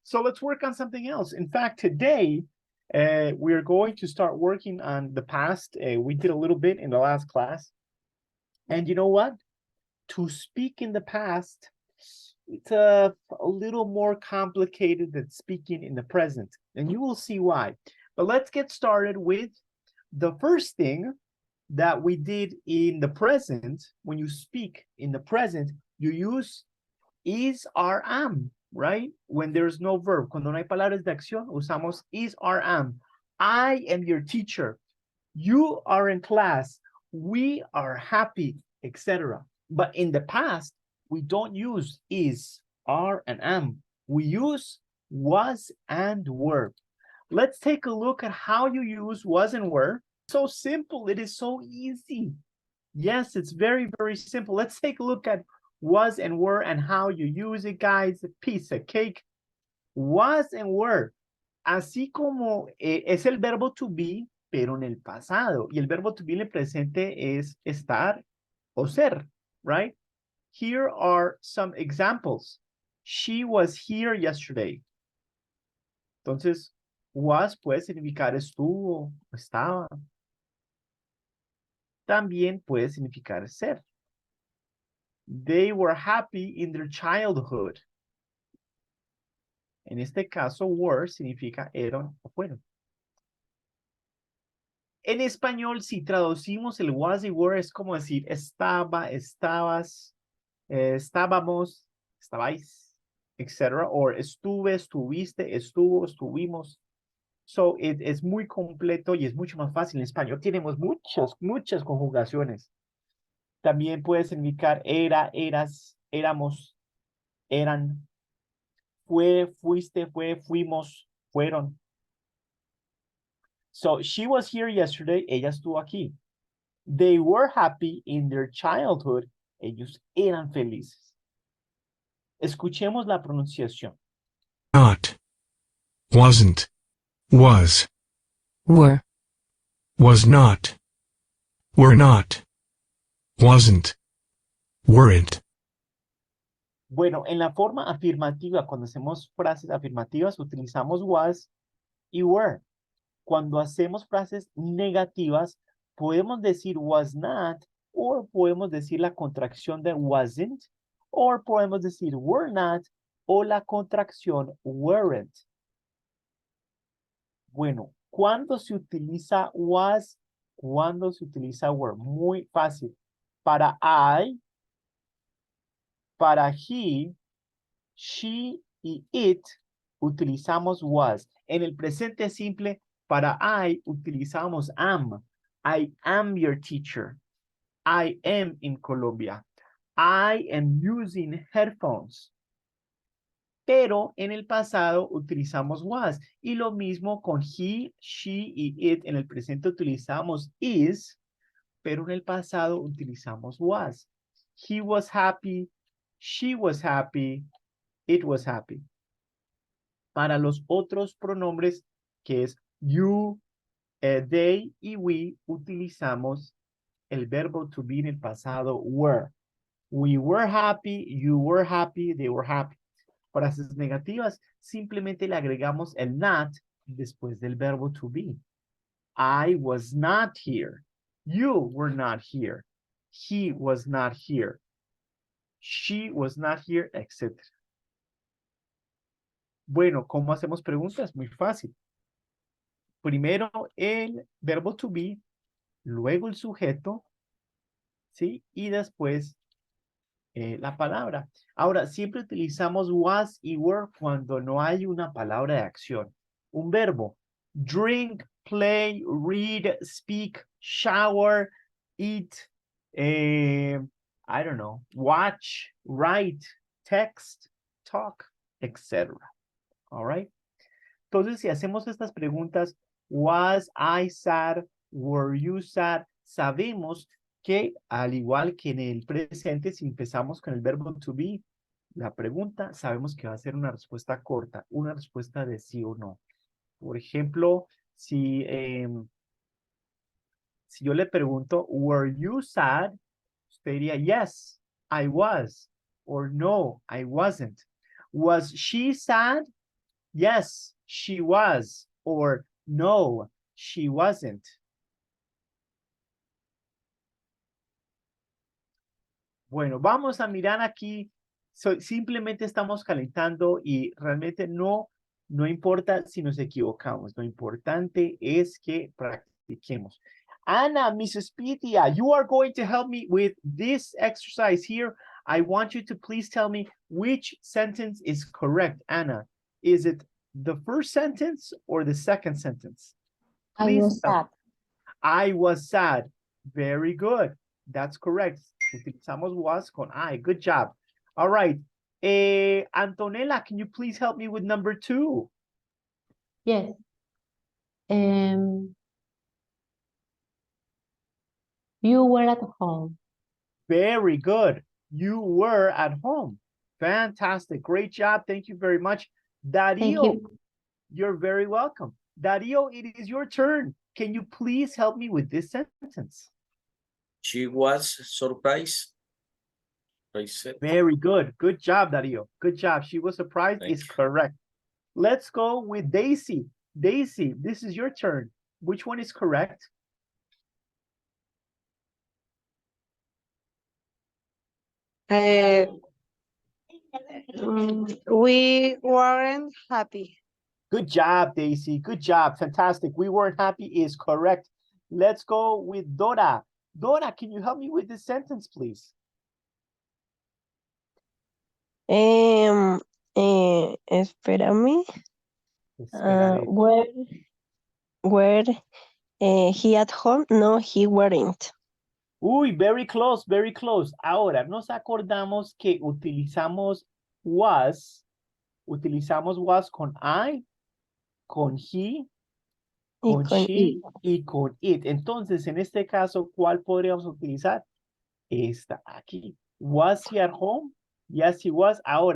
So let's work on something else. In fact, today, we are going to start working on the past. We did a little bit in the last class. And you know what? To speak in the past, it's a little more complicated than speaking in the present. And you will see why. But let's get started with the first thing that we did in the present. When you speak in the present, you use is, are, am, right? When there's no verb. Cuando no hay palabras de acción, usamos is, are, am. I am your teacher. You are in class. We are happy, etc. But in the past, we don't use is, are, and am. We use was and were. Let's take a look at how you use was and were. So simple. It is so easy. Yes, it's very, very simple. Let's take a look at was and were and how you use it, guys. A piece of cake. Was and were. Así como es el verbo to be, pero en el pasado. Y el verbo to be en el presente es estar o ser, right? Here are some examples. She was here yesterday. Entonces, was puede significar estuvo, estaba. También puede significar ser. They were happy in their childhood. En este caso, were significa eran o fueron. En español, si traducimos el was y were, es como decir estaba, estabas, estábamos, estabais, etc. Or estuve, estuviste, estuvo, estuvimos. So, es muy completo y es mucho más fácil. En español tenemos muchas conjugaciones. También puede significar era, eras, éramos, eran, fue, fuiste, fue, fuimos, fueron. So, she was here yesterday. Ella estuvo aquí. They were happy in their childhood. Ellos eran felices. Escuchemos la pronunciación. Not, wasn't, was, were, was not, were not, wasn't, weren't. Bueno, en la forma afirmativa, cuando hacemos frases afirmativas, utilizamos was y were. Cuando hacemos frases negativas, podemos decir was not, o podemos decir la contracción de wasn't, o podemos decir were not, o la contracción weren't. Bueno, ¿cuándo se utiliza was? ¿Cuándo se utiliza were? Muy fácil. Para I, para he, she y it, utilizamos was. En el presente simple, para I, utilizamos am. I am your teacher. I am in Colombia. I am using headphones. Pero en el pasado utilizamos was. Y lo mismo con he, she y it. En el presente utilizamos is, pero en el pasado utilizamos was. He was happy, she was happy, it was happy. Para los otros pronombres, que es you, they y we, utilizamos el verbo to be en el pasado were. We were happy, you were happy, they were happy. Frases negativas, simplemente le agregamos el not después del verbo to be. I was not here. You were not here. He was not here. She was not here, etc. Bueno, ¿cómo hacemos preguntas? Muy fácil. Primero el verbo to be, luego el sujeto, ¿sí? Y después la palabra. Ahora, siempre utilizamos was y were cuando no hay una palabra de acción. Un verbo. Drink, play, read, speak, shower, eat, I don't know, watch, write, text, talk, etc. All right. Entonces, si hacemos estas preguntas, was I sad? Were you sad? Sabemos que al igual que en el presente, si empezamos con el verbo to be, la pregunta, sabemos que va a ser una respuesta corta, una respuesta de sí o no. Por ejemplo, si yo le pregunto, were you sad? Usted diría, yes, I was, or no, I wasn't. Was she sad? Yes, she was. Or no, she wasn't. Bueno, vamos a mirar aquí. Simplemente estamos calentando y realmente no importa si nos equivocamos. Lo importante es que practiquemos. Anna, Mrs. Pitia, you are going to help me with this exercise here. I want you to please tell me which sentence is correct, Anna. Is it the first sentence or the second sentence? I was sad. I was sad. Very good. That's correct. Utilizamos was con I. Good job. All right. Antonella, can you please help me with number 2? Yes. You were at home. Very good. You were at home. Fantastic. Great job. Thank you very much. Dario, Thank you. You're very welcome. Dario, it is your turn. Can you please help me with this sentence? She was surprised. Very good. Good job, Dario. Good job. She was surprised. Thank Is you. correct. Let's go with Daisy. Daisy, this is your turn. Which one is correct? We weren't happy. Good job, Daisy. Good job. Fantastic. We weren't happy is correct. Let's go with Dora. Dora, can you help me with this sentence, please? Espérame. Esperaré. Were he at home? No, he weren't. Uy, very close, very close. Ahora, nos acordamos que utilizamos was con I, con he, con she y con it. Entonces, en este caso, ¿cuál podríamos utilizar? Esta aquí. Was he at home? Yes, he was. Ahora,